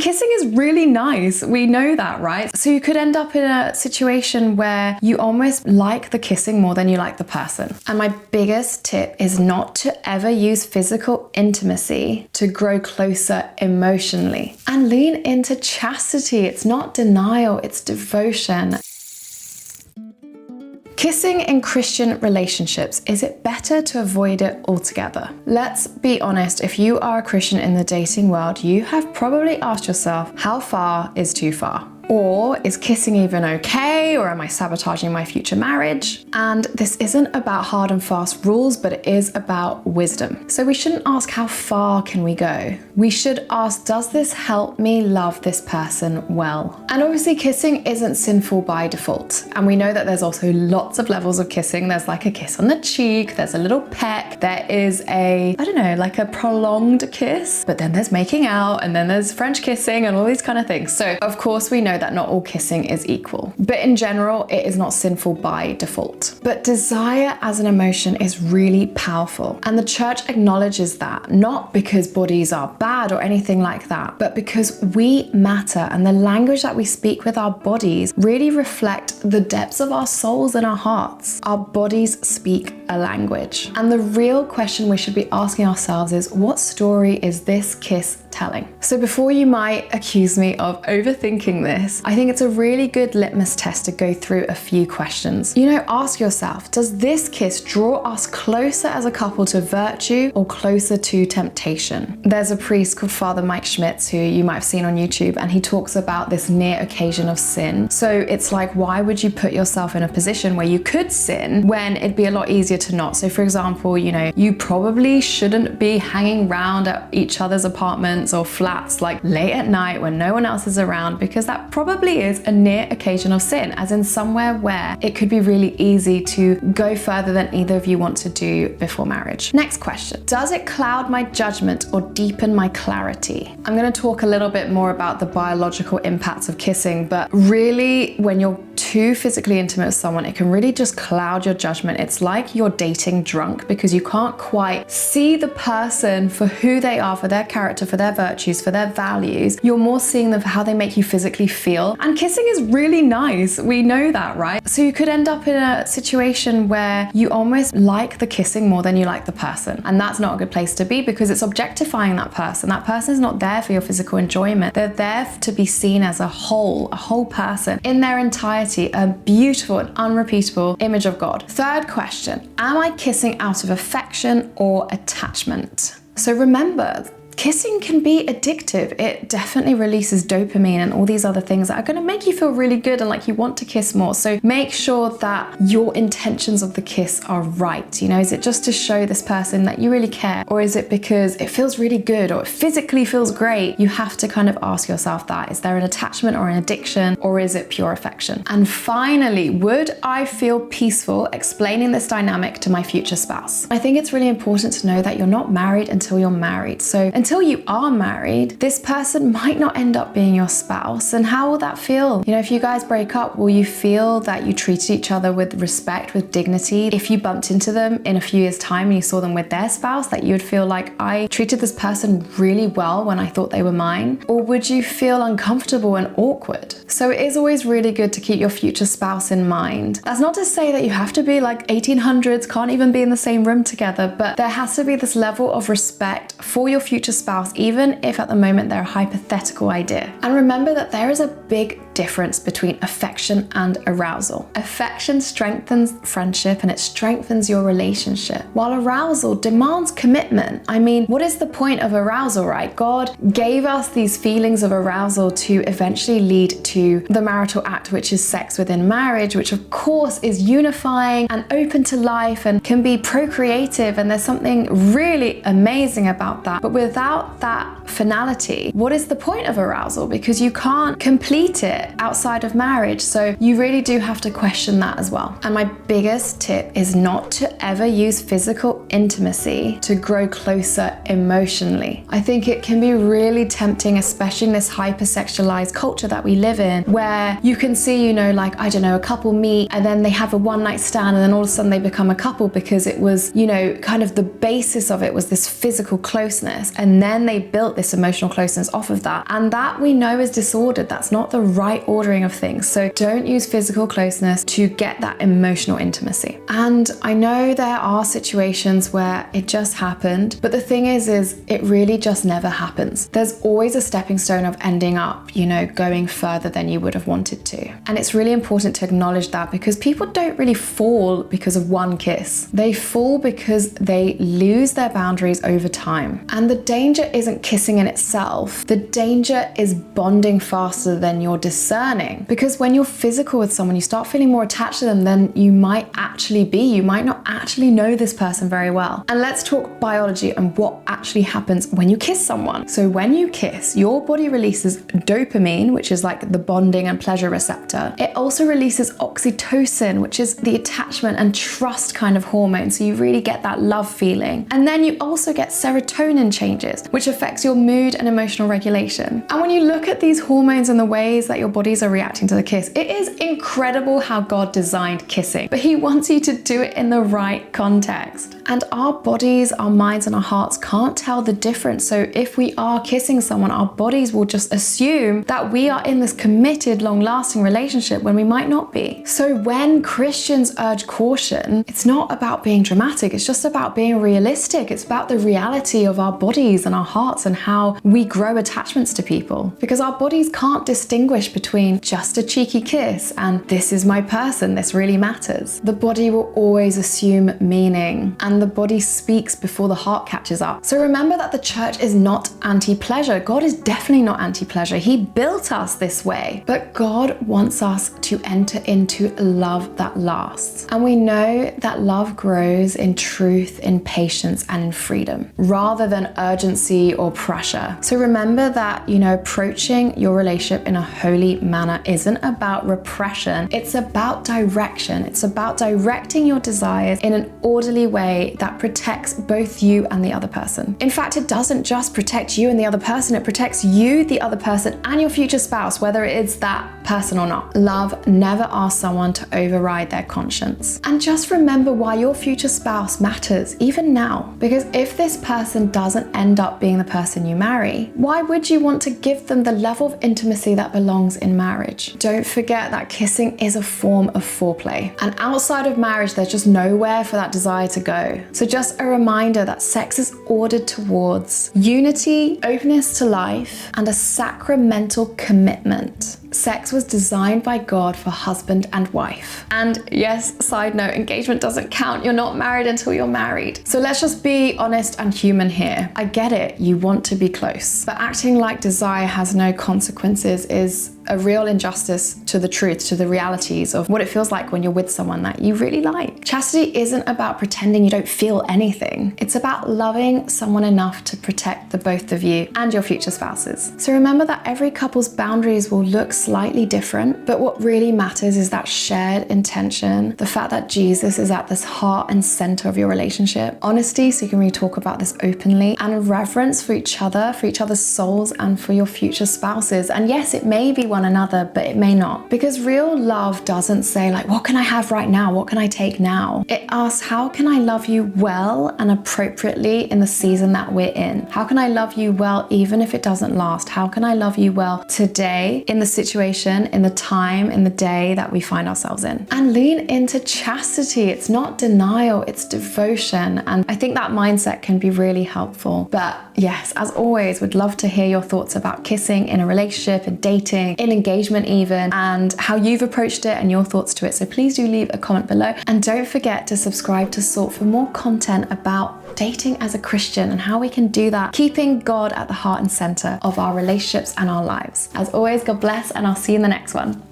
Kissing is really nice. We know that, right? So you could end up in a situation where you almost like the kissing more than you like the person. And my biggest tip is not to ever use physical intimacy to grow closer emotionally. And lean into chastity. It's not denial, it's devotion. Kissing in Christian relationships, is it better to avoid it altogether? Let's be honest, if you are a Christian in the dating world, you have probably asked yourself, how far is too far? Or is kissing even okay? Or am I sabotaging my future marriage? And this isn't about hard and fast rules, but it is about wisdom. So we shouldn't ask how far can we go? We should ask, does this help me love this person well? And obviously kissing isn't sinful by default. And we know that there's also lots of levels of kissing. There's like a kiss on the cheek, there's a little peck, there is a, I don't know, like a prolonged kiss, but then there's making out, and then there's French kissing and all these kind of things. So of course we know that not all kissing is equal, but in general, it is not sinful by default. But desire as an emotion is really powerful. And the church acknowledges that, not because bodies are bad or anything like that, but because we matter, and the language that we speak with our bodies really reflect the depths of our souls and our hearts. Our bodies speak a language. And the real question we should be asking ourselves is, what story is this kiss telling? So before you might accuse me of overthinking this, I think it's a really good litmus test to go through a few questions. You know, ask yourself, does this kiss draw us closer as a couple to virtue or closer to temptation? There's a priest called Father Mike Schmitz who you might have seen on YouTube, and he talks about this near occasion of sin. So it's like, why would you put yourself in a position where you could sin when it'd be a lot easier to not? So for example, you know, you probably shouldn't be hanging around at each other's apartments or flats like late at night when no one else is around, because that probably is a near occasion of sin, as in somewhere where it could be really easy to go further than either of you want to do before marriage. Next question, does it cloud my judgment or deepen my clarity? I'm going to talk a little bit more about the biological impacts of kissing, but really when you're too physically intimate with someone, it can really just cloud your judgment. It's like you're dating drunk, because you can't quite see the person for who they are, for their character, for their virtues, for their values. You're more seeing them for how they make you physically feel. And kissing is really nice. We know that, right? So you could end up in a situation where you almost like the kissing more than you like the person. And that's not a good place to be, because it's objectifying that person. That person is not there for your physical enjoyment. They're there to be seen as a whole person in their entirety, a beautiful and unrepeatable image of God. Third question, am I kissing out of affection or attachment? So remember, kissing can be addictive. It definitely releases dopamine and all these other things that are going to make you feel really good and like you want to kiss more. So make sure that your intentions of the kiss are right. You know, is it just to show this person that you really care? Or is it because it feels really good or it physically feels great? You have to kind of ask yourself that. Is there an attachment or an addiction, or is it pure affection? And finally, would I feel peaceful explaining this dynamic to my future spouse? I think it's really important to know that you're not married until you're married. So until you are married, this person might not end up being your spouse. And how will that feel? You know, if you guys break up, will you feel that you treated each other with respect, with dignity? If you bumped into them in a few years' time and you saw them with their spouse, that you would feel like, I treated this person really well when I thought they were mine? Or would you feel uncomfortable and awkward? So it is always really good to keep your future spouse in mind. That's not to say that you have to be like 1800s, can't even be in the same room together, but there has to be this level of respect for your future spouse, even if at the moment they're a hypothetical idea. And remember that there is a big difference between affection and arousal. Affection strengthens friendship and it strengthens your relationship, while arousal demands commitment. I mean, what is the point of arousal, right? God gave us these feelings of arousal to eventually lead to the marital act, which is sex within marriage, which of course is unifying and open to life and can be procreative, and there's something really amazing about that. But without that finality, what is the point of arousal? Because you can't complete it it outside of marriage. So you really do have to question that as well. And my biggest tip is not to ever use physical intimacy to grow closer emotionally. I think it can be really tempting, especially in this hypersexualized culture that we live in, where you can see, you know, like, I don't know, a couple meet and then they have a one night stand and then all of a sudden they become a couple because it was, you know, kind of the basis of it was this physical closeness. And then they built this emotional closeness off of that. And that we know is disordered. That's not the right ordering of things. So don't use physical closeness to get that emotional intimacy. And I know there are situations where it just happened, but the thing is it really just never happens. There's always a stepping stone of ending up, you know, going further than you would have wanted to. And it's really important to acknowledge that, because people don't really fall because of one kiss. They fall because they lose their boundaries over time. And the danger isn't kissing in itself. The danger is bonding faster than you're discerning. Because when you're physical with someone, you start feeling more attached to them than you might actually be. You might not actually know this person very well. And let's talk biology and what actually happens when you kiss someone. So when you kiss, your body releases dopamine, which is like the bonding and pleasure receptor. It also releases oxytocin, which is the attachment and trust kind of hormone. So you really get that love feeling. And then you also get serotonin changes, which affects your mood and emotional regulation. And when you look at these hormones and the ways that your bodies are reacting to the kiss, it is incredible how God designed kissing, but He wants you to do it in the right context. And our bodies, our minds, and our hearts can't tell the difference. So if we are kissing someone, our bodies will just assume that we are in this committed, long-lasting relationship when we might not be. So when Christians urge caution, it's not about being dramatic, it's just about being realistic. It's about the reality of our bodies and our hearts and how we grow attachments to people. Because our bodies can't distinguish between just a cheeky kiss and this is my person, this really matters. The body will always assume meaning, and the body speaks before the heart catches up. So remember that the church is not anti-pleasure. God is definitely not anti-pleasure. He built us this way, but God wants us to enter into love that lasts. And we know that love grows in truth, in patience, and in freedom, rather than urgency or pressure. So remember that, you know, approaching your relationship in a holy manner isn't about repression. It's about direction. It's about directing your desires in an orderly way that protects both you and the other person. In fact, it doesn't just protect you and the other person, it protects you, the other person, and your future spouse, whether it's that person or not. Love never asks someone to override their conscience. And just remember why your future spouse matters, even now. Because if this person doesn't end up being the person you marry, why would you want to give them the level of intimacy that belongs in marriage? Don't forget that kissing is a form of foreplay. And outside of marriage, there's just nowhere for that desire to go. So just a reminder that sex is ordered towards unity, openness to life, and a sacramental commitment. Sex was designed by God for husband and wife. And yes, side note, engagement doesn't count. You're not married until you're married. So let's just be honest and human here. I get it, you want to be close, but acting like desire has no consequences is a real injustice to the truth, to the realities of what it feels like when you're with someone that you really like. Chastity isn't about pretending you don't feel anything. It's about loving someone enough to protect the both of you and your future spouses. So remember that every couple's boundaries will look slightly different, but what really matters is that shared intention, the fact that Jesus is at this heart and center of your relationship, honesty so you can really talk about this openly, and reverence for each other, for each other's souls, and for your future spouses. And yes, it may be one another, but it may not. Because real love doesn't say like, what can I have right now? What can I take now? It asks, how can I love you well and appropriately in the season that we're in? How can I love you well even if it doesn't last? How can I love you well today in the situation, in the time, in the day that we find ourselves in? And lean into chastity. It's not denial, it's devotion. And I think that mindset can be really helpful. But yes, as always, would love to hear your thoughts about kissing in a relationship, in dating, in engagement even, and how you've approached it and your thoughts to it. So please do leave a comment below. And don't forget to subscribe to Salt for more content about dating as a Christian and how we can do that, keeping God at the heart and center of our relationships and our lives. As always, God bless, and I'll see you in the next one.